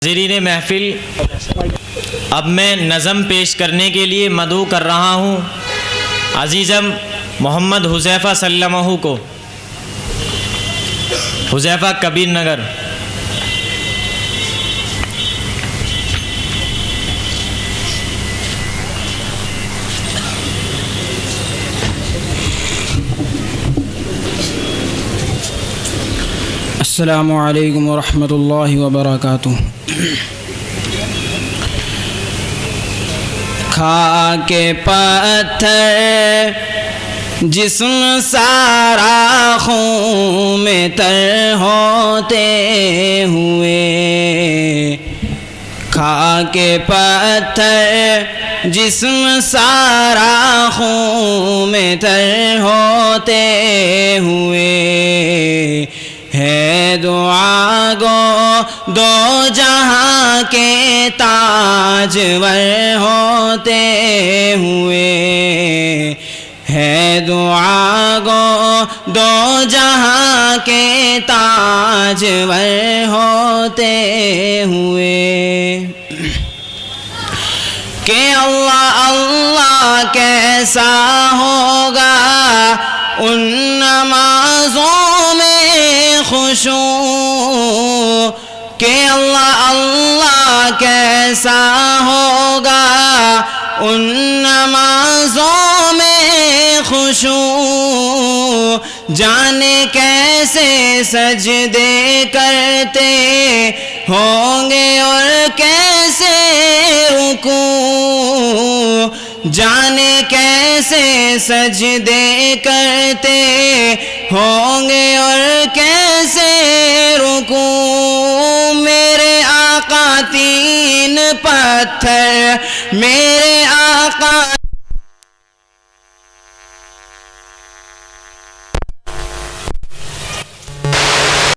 ज़रीन महफ़िल, अब मैं नज़म पेश करने के लिए मदऊ कर रहा हूँ अज़ीज़म मोहम्मद हुज़ैफ़ा सल्लमहु को। हुज़ैफ़ा कबीर नगर। अस्सलामु अलैकुम वरहमतुल्लाहि वबरकातुहू। खाके पत्थर जिस्म सारा खून में तर होते हुए, खाके पत्थर जिस्म सारा खून में तर होते हुए, है दुआ गो दो जहाँ के ताजवर होते हुए, है दुआ गो दो जहाँ के ताजवर होते हुए। कि अल्लाह अल्लाह कैसा होगा उन नमाज़ों में खुशू, कि अल्लाह अल्लाह कैसा होगा उन नमाज़ों में खुशू, जाने कैसे सजदे करते होंगे और कैसे रुकू, जाने कैसे सजदे करते होंगे और कैसे रुकू। मेरे आका तीन पत्थर, मेरे आका